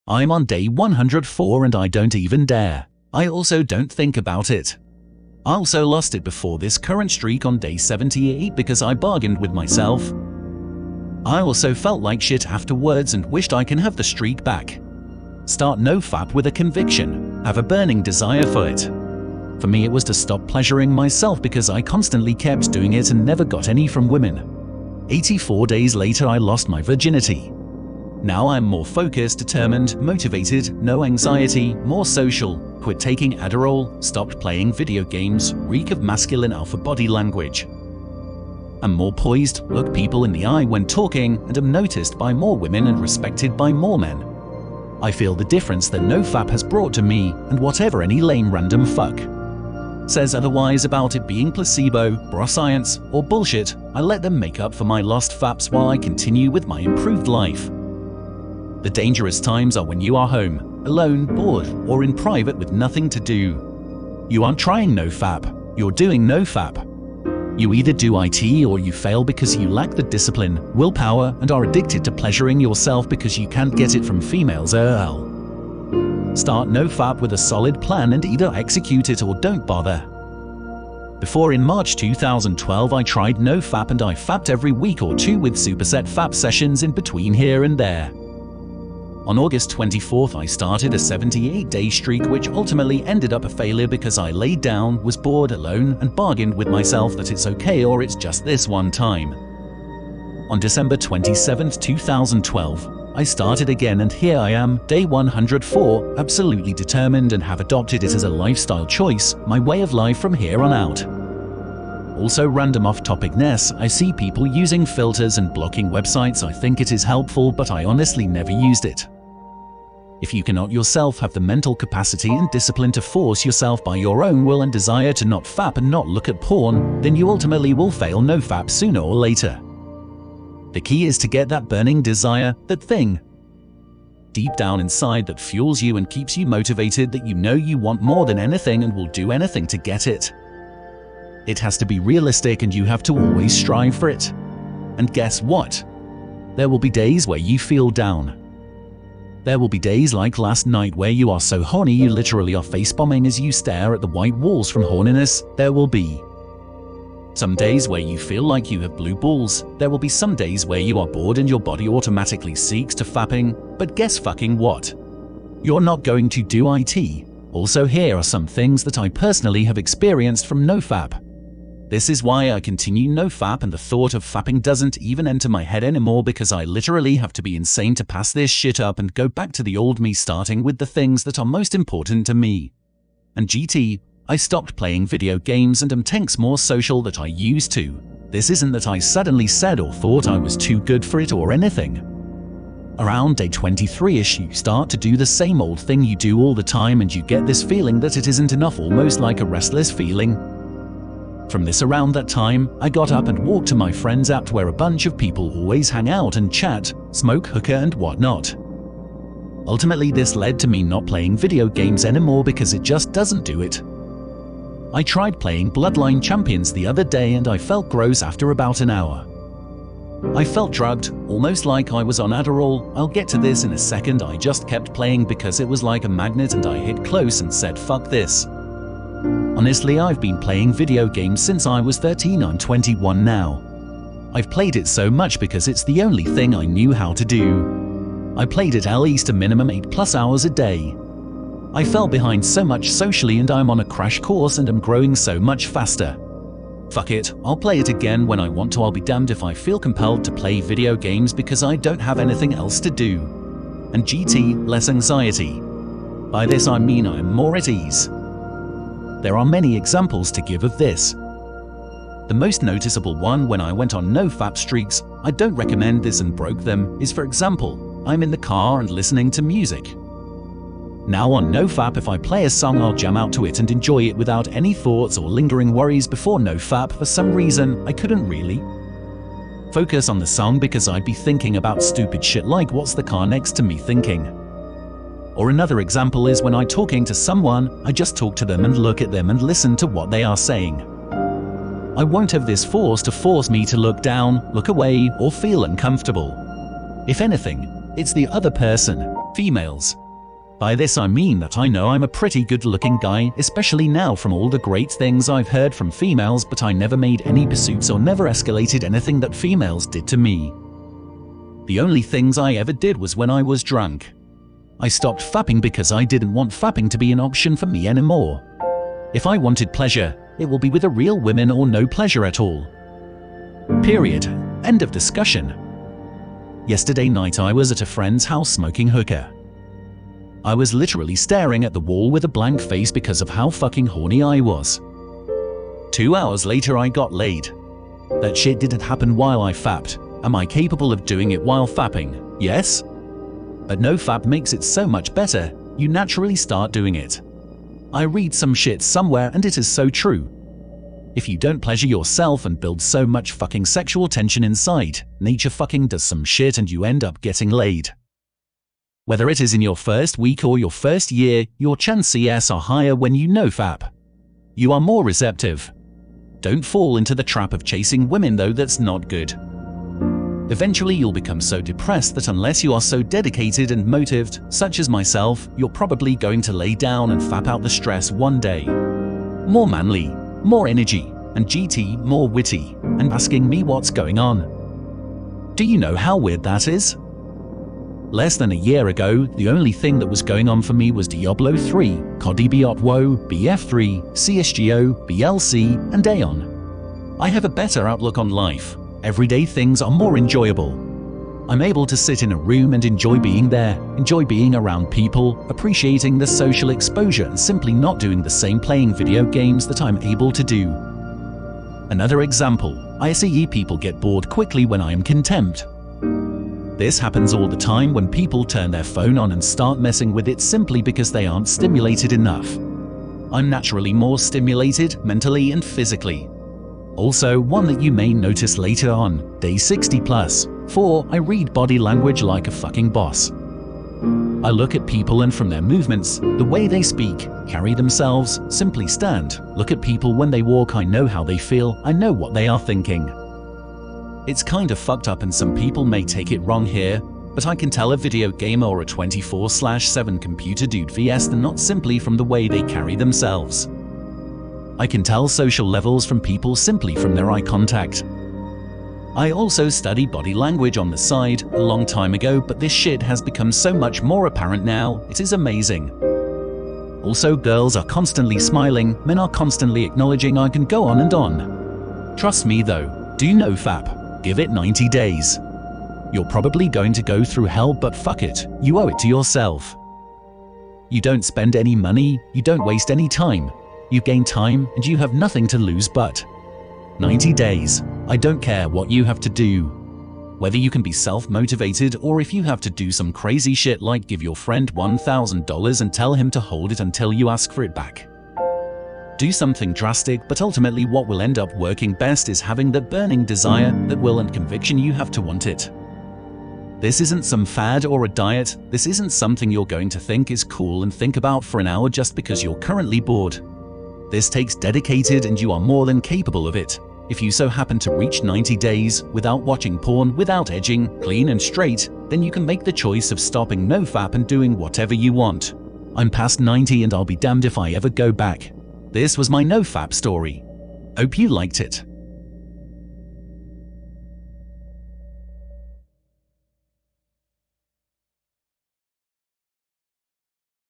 I'm on day 104 and I don't even dare. I also don't think about it. I also lost it before this current streak on day 78 because I bargained with myself. I also felt like shit afterwards and wished I can have the streak back. Start Nofap with a conviction, have a burning desire for it. For me it was to stop pleasuring myself because I constantly kept doing it and never got any from women. 84 days later I lost my virginity. Now I'm more focused, determined, motivated, no anxiety, more social, quit taking Adderall, stopped playing video games, reek of masculine alpha body language. I'm more poised, look people in the eye when talking, and am noticed by more women and respected by more men. I feel the difference that Nofap has brought to me, and whatever any lame random fuck says otherwise about it being placebo, bra science, or bullshit, I let them make up for my lost faps while I continue with my improved life. The dangerous times are when you are home, alone, bored, or in private with nothing to do. You aren't trying Nofap, you're doing Nofap. You either do IT or you fail because you lack the discipline, willpower, and are addicted to pleasuring yourself because you can't get it from females. Start Nofap with a solid plan and either execute it or don't bother. Before in March 2012 I tried Nofap and I fapped every week or two with superset fap sessions in between here and there. On August 24th I started a 78-day streak which ultimately ended up a failure because I laid down, was bored, alone, and bargained with myself that it's okay or it's just this one time. On December 27th, 2012, I started again and here I am, day 104, absolutely determined and have adopted it as a lifestyle choice, my way of life from here on out. Also random off-topicness, I see people using filters and blocking websites. I think it is helpful but I honestly never used it. If you cannot yourself have the mental capacity and discipline to force yourself by your own will and desire to not fap and not look at porn, then you ultimately will fail Nofap sooner or later. The key is to get that burning desire, that thing deep down inside that fuels you and keeps you motivated, that you know you want more than anything and will do anything to get it. It has to be realistic and you have to always strive for it. And guess what? There will be days where you feel down. There will be days like last night where you are so horny you literally are face-bombing as you stare at the white walls from horniness. There will be some days where you feel like you have blue balls. There will be some days where you are bored and your body automatically seeks to fapping. But guess fucking what? You're not going to do IT. Also, here are some things that I personally have experienced from Nofap. This is why I continue Nofap and the thought of fapping doesn't even enter my head anymore because I literally have to be insane to pass this shit up and go back to the old me, starting with the things that are most important to me. And GT, I stopped playing video games and am tanks more social than I used to. This isn't that I suddenly said or thought I was too good for it or anything. Around day 23ish you start to do the same old thing you do all the time and you get this feeling that it isn't enough, almost like a restless feeling. From this around that time, I got up and walked to my friend's app where a bunch of people always hang out and chat, smoke hookah and whatnot. Ultimately this led to me not playing video games anymore because it just doesn't do it. I tried playing Bloodline Champions the other day and I felt gross after about an hour. I felt drugged, almost like I was on Adderall. I'll get to this in a second. I just kept playing because it was like a magnet and I hit close and said fuck this. Honestly, I've been playing video games since I was 13, I'm 21 now. I've played it so much because it's the only thing I knew how to do. I played it at least a minimum 8+ hours a day. I fell behind so much socially and I'm on a crash course and am growing so much faster. Fuck it, I'll play it again when I want to. I'll be damned if I feel compelled to play video games because I don't have anything else to do. And GT, less anxiety. By this I mean I am more at ease. There are many examples to give of this. The most noticeable one when I went on Nofap streaks, I don't recommend this and broke them, is for example, I'm in the car and listening to music. Now on Nofap if I play a song I'll jam out to it and enjoy it without any thoughts or lingering worries. Before Nofap, for some reason, I couldn't really focus on the song because I'd be thinking about stupid shit like what's the car next to me thinking. Or another example is when I'm talking to someone, I just talk to them and look at them and listen to what they are saying. I won't have this force to force me to look down, look away, or feel uncomfortable. If anything, it's the other person Females. By this I mean that I know I'm a pretty good-looking guy, especially now from all the great things I've heard from females, but I never made any pursuits or never escalated anything that females did to me. The only things I ever did was when I was drunk. I stopped fapping because I didn't want fapping to be an option for me anymore. If I wanted pleasure, it will be with a real woman or no pleasure at all. Period. End of discussion. Yesterday night I was at a friend's house smoking hookah. I was literally staring at the wall with a blank face because of how fucking horny I was. 2 hours later I got laid. That shit didn't happen while I fapped. Am I capable of doing it while fapping? Yes. But Nofap makes it so much better, you naturally start doing it. I read some shit somewhere and it is so true. If you don't pleasure yourself and build so much fucking sexual tension inside, nature fucking does some shit and you end up getting laid. Whether it is in your first week or your first year, your chances are higher when you Nofap. You are more receptive. Don't fall into the trap of chasing women though, that's not good. Eventually you'll become so depressed that unless you are so dedicated and motivated, such as myself, you're probably going to lay down and fap out the stress one day. More manly, more energy, and GT more witty, and asking me what's going on. Do you know how weird that is? Less than a year ago, the only thing that was going on for me was Diablo 3, COD BOTWO, BF3, CSGO, BLC, and Aeon. I have a better outlook on life. Everyday things are more enjoyable. I'm able to sit in a room and enjoy being there, enjoy being around people, appreciating the social exposure and simply not doing the same playing video games that I'm able to do. Another example, I see people get bored quickly when I am content. This happens all the time when people turn their phone on and start messing with it simply because they aren't stimulated enough. I'm naturally more stimulated mentally and physically. Also, one that you may notice later on, day 60+, 4, I read body language like a fucking boss. I look at people and from their movements, the way they speak, carry themselves, simply stand, look at people when they walk, I know how they feel, I know what they are thinking. It's kind of fucked up and some people may take it wrong here, but I can tell a video gamer or a 24/7 computer dude vs them not simply from the way they carry themselves. I can tell social levels from people simply from their eye contact. I also studied body language on the side a long time ago, but this shit has become so much more apparent now, it is amazing. Also, girls are constantly smiling, men are constantly acknowledging, I can go on and on. Trust me though, do Nofap. Give it 90 days. You're probably going to go through hell, but fuck it, you owe it to yourself. You don't spend any money, you don't waste any time. You gain time and you have nothing to lose but 90 days. I don't care what you have to do. Whether you can be self-motivated or if you have to do some crazy shit like give your friend $1,000 and tell him to hold it until you ask for it back. Do something drastic, but ultimately what will end up working best is having that burning desire, that will and conviction you have to want it. This isn't some fad or a diet, this isn't something you're going to think is cool and think about for an hour just because you're currently bored. This takes dedicated and you are more than capable of it. If you so happen to reach 90 days without watching porn, without edging, clean and straight, then you can make the choice of stopping Nofap and doing whatever you want. I'm past 90 and I'll be damned if I ever go back. This was my Nofap story. Hope you liked it.